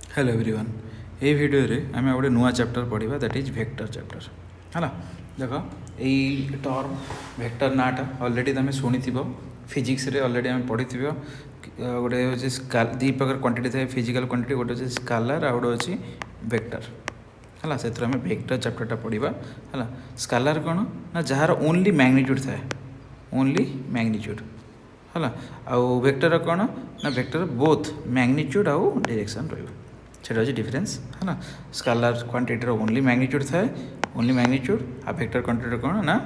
Hello everyone ये video रे आम गोटे नुआ चैप्टर पढ़ा दैट इज वेक्टर चैप्टर है देख यही टर्म वेक्टर नाटा अलरेडी तुम शुणी फिजिक्स रे अलरेडी आम पढ़ी गोटे हूँ दी प्रकार क्वांटिटी थाए फिजिकल क्वांटिटी गोटे हूँ स्कालार आ गोटे अच्छी वेक्टर है से आम वेक्टर चैप्टरटा पढ़ा है स्कालार कौन ना जार ओनली मैग्नीट्यूड थाए ओनली मैग्नीट्यूड है आउ वेक्टर कौन ना वेक्टर बोथ मैग्नीट्यूड आउ डायरेक्शन रही सेटा हूँ डिफरेन्स है स्कालार क्वांटिटी ओनली मैग्नीट्यूड थाए ओनली मैग्नीट्यूड आ वेक्टर क्वांटिटी कौन ना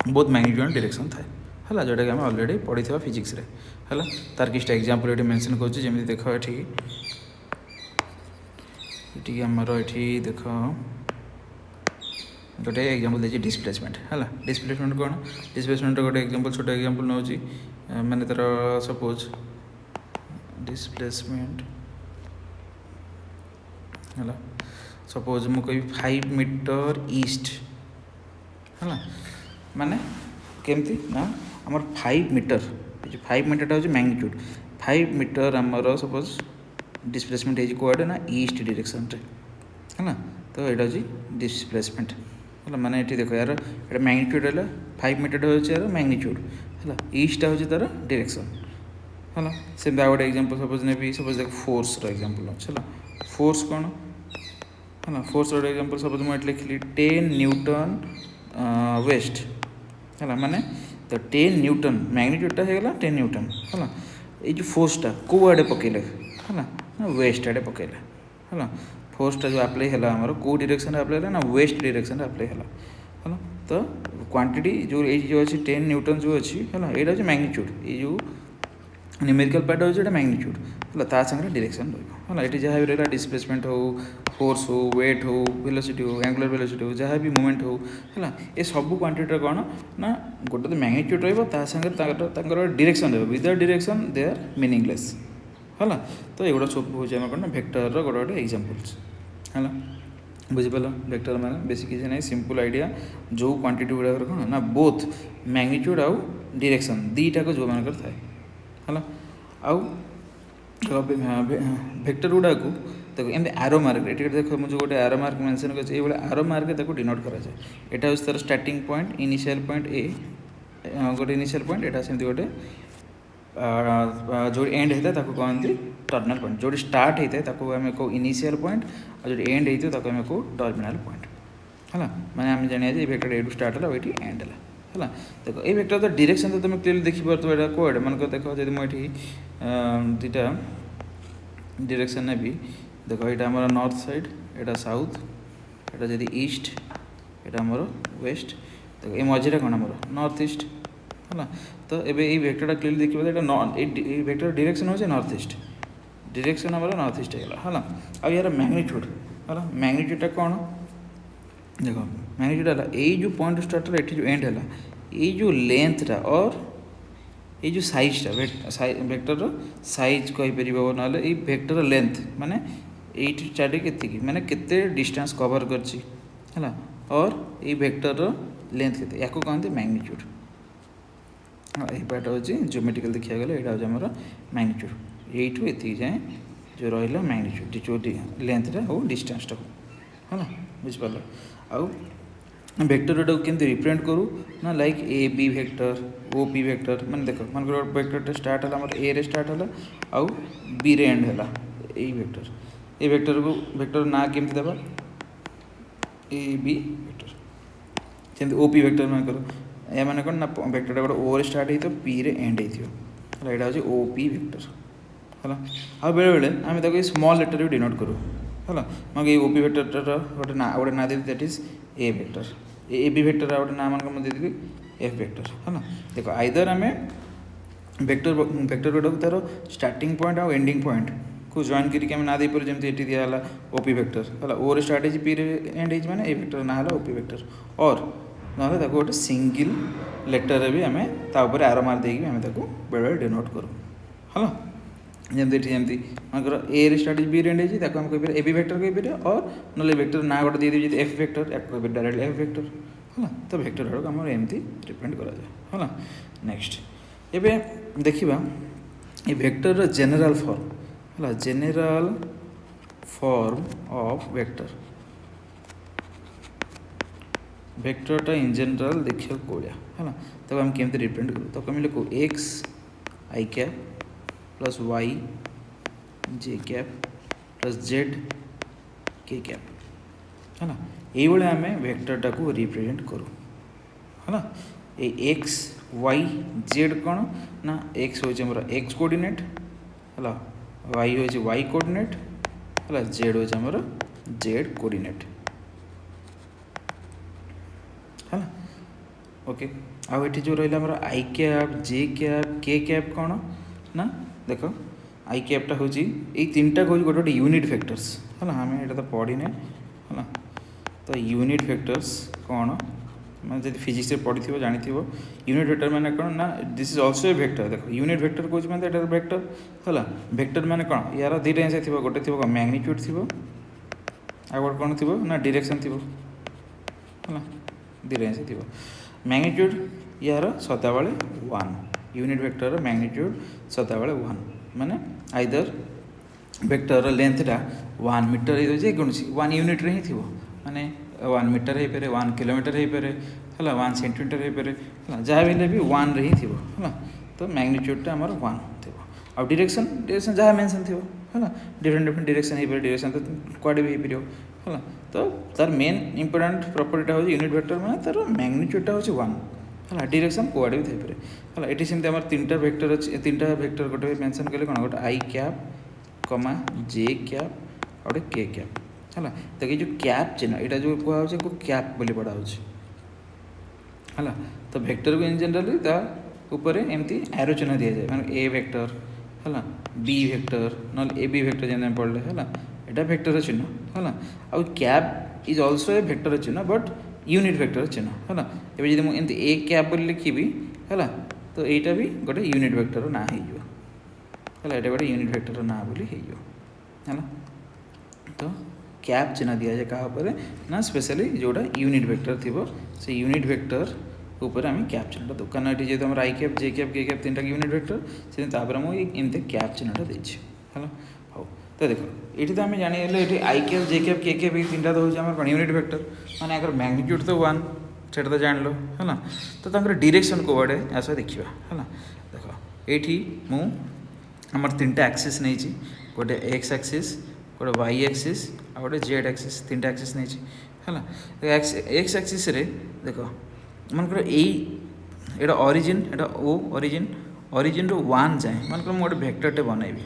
बोथ मैग्नीट्यूड एंड डायरेक्शन थाए है जोटा कि आम अलरेडी पढ़ी फिजिक्स रे है तार किसी एग्जांपल ये मेंशन करें देख ये आमर ये देख गोटे एग्जांपल देखिए डिस्प्लेसमेंट है डिस्प्लेसमेंट कौन डिस्प्लेसमेंट गोटे एग्जांपल छोटे एग्जांपल नौ माने तार सपोज डिस्प्लेसमेंट है सपोज मु कही 5 मीटर ईस्ट है माने केमती ना आमर 5 मीटर 5 मीटर हूँ मैग्नीट्यूड 5 मीटर आमर सपोज डिस्प्लेसमेंट है कौटे ना ईस्ट डायरेक्शन है तो यहाँ हूँ डिस्प्लेसमेंट है माने ये देख यार ये मैग्नीट्यूड है 5 मीटर हूँ यार मैग्नीट्यूड है ईस्ट हूँ तार डायरेक्शन है सेम आ गोटे एग्जांपल सपोज ने सपोज देख फोर्स एग्जांपल है फोर्स कौन है फोर्स गोटे एग्जांपल सपोज मुझे लिखली 10 न्यूटन वेस्ट है माने तो 10 न्यूटन मैग्नीट्यूडटा होगा 10 न्यूटन है ये जो फोर्सटा कौ आड़े पकड़े है ना वेस्ट आड़े पकड़े है फोर्सटा जो अप्लाई है आमर कौ डायरेक्शन अप्लाई है ना वेस्ट डायरेक्शन अप्लाई है तो क्वांटिटी जो ये अच्छी 10 न्यूटन जो अच्छी है यहाँ हूँ मैग्नीट्यूड ये जो न्यूमेरिकल पार्ट हूँ ये मैग्नीट्यूड है सागर डायरेक्शन रहा ये जहाँ भी रहा डिस्प्लेसमेंट हो फोर्स हो वेट हो वेलोसिटी हो एंगुलर वेलोसिटी हो जहाँ भी मूवमेंट हो है ये सब क्वांटिटी कौन ना गोटे तो मैग्नीट्यूड रहा डायरेक्शन रहा without direction they are meaningless है तो ये सब हूँ आम कौन वेक्टर गोटे गोटे एग्जांपल्स है बुझीपाल वेक्टर माने बेसी किसी ना सिंपल आइडिया जो क्वांटिटी गुड़ा कौन ना बोथ मैग्नीट्यूड आउ डायरेक्शन दीटा जो मान थाए है आउ वेक्टर गुड़ा को देखो एमती आरो मार्क ये देख मुझे गोटे आरो मार्क मेंशन कर आरो मार्क डिनोट कराए यहाँ हूँ तार starting point initial point A गोटे इनिशियल पॉइंट यहाँ सेमती गोटे जो एंड होता है कहते टर्मिनल पॉइंट जो स्टार्ट होता है आम कौ इनिशियल पॉइंट और जो एंड होता है कौ टर्मिनल पॉइंट है माने आम जाना ये वेक्टर एटू स्टार्ट है ये एंड है देखो ये वेक्टर तो डायरेक्शन तो तुम क्लियरली देखिपो यहाँ कौटे मन देख जब मुझे दुटा डायरेक्शन ने भी देख ये आमर नॉर्थ साइड यहाँ साउथ यहाँ जब ईस्ट यहाँ आमर वेस्ट देखो ये मझे कौन आमर नॉर्थ ईस्ट है तो ये वेक्टर क्लियरली देखिए ये वेक्टर डायरेक्शन हूँ नॉर्थ ईस्ट डायरेक्शन आमर नॉर्थ ईस्ट है आ यार मैग्नीट्यूड है मैग्नीट्यूडटा कौन देख मैग्नीट्यूड है यही जो पॉइंट स्टार्ट है ये जो एंड है ये जो लेंथटा और ये जो साइजटा वेक्टर साइज कहीपर ना ये वेक्टर लेंथ माने ये चार्ट के माने केते डिस्टेंस कवर करछि है और ये वेक्टर लेंथ के या कहते मैग्नीट्यूड यही पार्ट हूँ ज्योमेट्रिकल देखा गले यहाँ हूँ आमर मैग्नीट्यूड यू ये जाए जो रहा मैग्नीट्यूड जो लेंथटा हो डिस्टेंसटा हो है बुझिपार आउ वेक्टर जोटा केमती रिप्रेजेंट करूँ ना like A B vector O P vector मैंने देख मन वेक्टर स्टार्ट है आम ए रे स्टार्ट है आउ बी रे एंड है यही वेक्टर ये वेक्टर को वेक्टर ना केमती देवा ए बी वेक्टर जमी ओ पी वेक्टर मन कर या मैंने कौन ना वेक्टर गोटे ओ रे स्टार्ट हो पी रे एंड हो यहाँ हूँ ओ पी वेक्टर है आ बेले बेले आम स्मॉल लेटर भी डिनोट करूँ है मैं ये ओ पी वेक्टर गोटे ना दे that is a vector A B vector गोटे ना मान मुझे देदेवी एफ वेक्टर है देखो आइदर आम वेक्टर वेक्टर गोटा तार स्टार्टिंग पॉइंट आउ एंडिंग पॉइंट को जॉइन करके ना दे पारे जमी ये दिहला ओ पी वेक्टर है ओ रे स्टार्ट हो पी रे एंड हो मैंने ए वेक्टर ना है ओ पी वेक्टर और ना गोटे सिंगल लेटर भी आम तापर आरो मार देकी आम बेले बेले डिनोट करूँ है जमी जमी मनकर A ray start B ray end होम कहीपर ए बी वेक्टर कहीपर और ना वेक्टर ना गोटे दे दी एफ वेक्टर या कहीपर डायरेक्ट एफ वेक्टर है तो वेक्टर आड़ आम एमती रिप्रेजेंट करा है नेक्स्ट एवं देखा ये वेक्टर जेनेराल फॉर्म है जेनेराल फॉर्म ऑफ वेक्टर वेक्टरटा इन जनरल देखा कौड़ा है तब आम केमती रिप्रेजेंट करूँ तक आम लिखू एक्स आई कैप प्लस वाई जे कैप प्लस जेड के कैप है ये आम वेक्टरटा को रिप्रेजेंट करूँ है ये एक्स वाई जेड कौन ना एक्स हूँ आम एक्स कोऑर्डिनेट है वाई हूँ वाई कोऑर्डिनेट है जेड हूँ आम जेड कोऑर्डिनेट है ओके आउ ये जो रहा आई कैप जे कैप के कैप कौन ना देख आई कैपटा हूँ ये तीन टा हूँ गोटे गोटे यूनिट फैक्टर्स है आम ये तो पढ़ीने है तो यूनिट फैक्टर्स कौन मैं जब फिजिक्स पढ़ी थी जानी यूनिट वेक्टर माने कौन ना this is also a vector देख यूनिट वेक्टर कौन मैं एट वेक्टर है वेक्टर माने कौन यार दी रेंज थी गोटे थी मैग्नीट्यूड थी आ गोटे कौन थी ना डायरेक्शन थी है दी रेंज थी मैग्नीट्यूड यार सदाबले 1 यूनिट वेक्टर मैग्नीट्यूड सदाबले 1 माने आइदर वेक्टर लेंथटा 1 मीटर जे कौन 1 यूनिट रे ही थी माने 1 मीटर हो पारे 1 किलोमीटर हो पारे है 1 सेंटीमीटर हो पारे है जहाँ भी 1 रे ही थी है तो मैग्नीट्यूडटा आमर 1 थी आ डायरेक्शन डायरेक्शन जहाँ मेंशन थी है डिफरेंट डिफरेंट डायरेक्शन हो पारे डायरेक्शन तो कुआडे भी हो पार है तो तार मेन इंपोर्टेंट प्रॉपर्टीटा हूँ यूनिट वेक्टर माने तार मैग्नीट्यूडटा हूँ 1 है डायरेक्शन कुआडे भी थी पारे है ये सेमती आम तीन टा वेक्टर अच्छे तीन टा वेक्टर गोटे मेंशन कले कौन गोटे आई कैप कमा जे कैप और के कैप है तो ये जो कैप चिन्ह यहाँ जो कहुचे को कैप बोली पढ़ा है तो वेक्टर को इन जनरली ऊपर एमती एरो चिन्ह दि जाए मैंने ए वेक्टर है बी वेक्टर ना ए बी वेक्टर जैसे पढ़ले है यहाँ वेक्टर चिन्ह है आउ cap is also a vector चिन्ह बट यूनिट वेक्टर चिन्ह है एवं जब मुझे ए कैप बोली लिखी है तो यहाँ भी गोटे यूनिट वेक्टर ना है ये गोटे यूनिट वेक्टर ना बोली है तो कैप चिन्ह दि जाए क्या ना स्पेशली जोड़ा यूनिट वेक्टर थी से यूनिट वेक्टर ऊपर आम कैप चिन्हटा दो कारण ये जेहतु आई कैप जे कैप के कैप तीन टा यूनिट वेक्टर से मुझे एमती कैप चिन्हटा देती है हाँ तो देख ये तो आम जानीगले ये आई कैप जे कैप के कैप ये तीन टा तो हूँ यूनिट वेक्टर माने अगर मैग्नीट्यूड तो 1 से तो जान लो है तो डायरेक्शन कौड़े आस देखा है देख ये मुझ तीन टा एक्सीस नहीं गोटे एक्स एक्सीस गोटे वाई एक्सीस आ गोटे जेड एक्सीस तीन टा एक्सीस नहीं है एक्स एक्सीस रे देख मनकर यहाँ ऑरिजिन एटा ओ ऑरिजिन ऑरिजिन रू 1 जाए मनकर मुझे गोटे वेक्टरटे बनैबी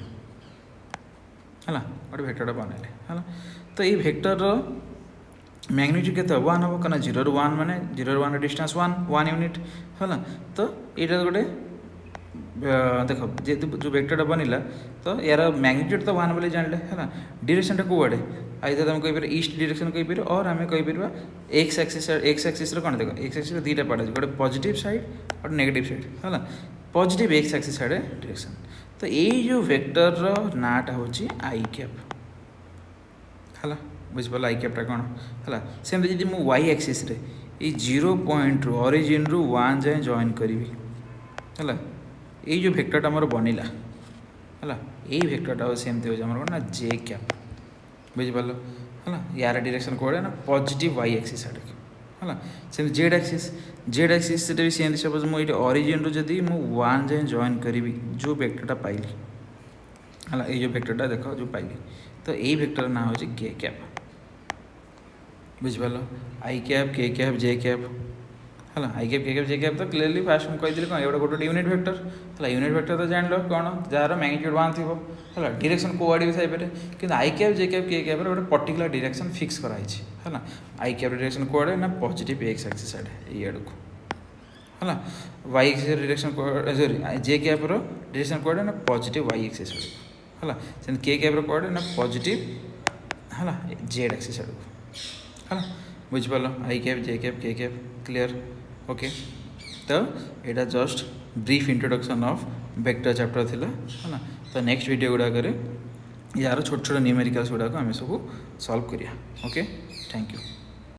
है गोटे वेक्टरटे बनैले है तो ये वेक्टर मैग्नीट्यूड के 1 हम क्या 0 रू 1 माने 0 रू 1 डिस्टेंस 1 यूनिट है तो यहाँ गोटे देख जेहतु जो वेक्टरटा बनला तो यार मैग्नीट्यूड तो 1 बोले जानले है डायरेक्शनटा कौड़े आइदर तुम कहीपर ईस्ट डायरेक्शन कहीपर और आम कहीपर एक्स एक्सीस कौन देख एक्स एक्सीस दुईटा पार्ट अच्छे गोटे पॉजिटिव साइड और नेगेटिव साइड है positive x axis side direction तो यही जो वेक्टर नाटा हूँ आई कैप है बुझिपाल आई कैपटा कौन है सेमती जी मुझे वाई एक्सीस ये 0 पॉइंट रू ऑरिजिन रू 1 जाए जॉइन करी है ये जो वेक्टरटा आमर बनला है यही वेक्टरटा हो सेमती हो कौन ना जे कैप बुझिपाल है यार डायरेक्शन कौड़े ना पॉजिटिव वाई एक्सीस आड़े है से जेड एक्सीस से भी सेमती सपोज मुझे ऑरिजिन रू जदि मु 1 जाए जॉइन करी जो वेक्टरटा पाइली है ये वेक्टरटा देख जो पाइली तो यही वेक्टर ना हो के कैप बुझिपाल आई कैप के कैप जे कैप है आई कैप के कैप जे कैप तो क्लीयरली फास्ट मुझे कही कौन ये गोटे यूनिट वेक्टर है यूनिट वेक्टर तो जान लो कौन जार मैग्नीट्यूड 1 थी है डायरेक्शन कौड़े भी थी कि आई कैप जे कैप के कैप गोटे पर्टिकुलर डायरेक्शन फिक्स कराई है आई कैप डायरेक्शन कौड़े ना पॉजिटिव एक्स एक्सिस आड़े ये आड़ को है वाई एक्सिस डायरेक्शन सॉरी जे कैप डायरेक्शन कौड़े ना पॉजिटिव वाई एक्सिस आड़ है के कैप कौड़े ना पॉजिटिव है जेड एक्सिस आड़ को है बुझिपाल आई कैप जे कैप के कैप क्लियर ओके तो यहाँ just brief introduction of vector chapter थिला है तो नेक्स्ट वीडियो गुड़ाक यार छोट छोट न्यूमेरिकल्स गुड़ाक आम सब सॉल्व करिया ओके थैंक यू।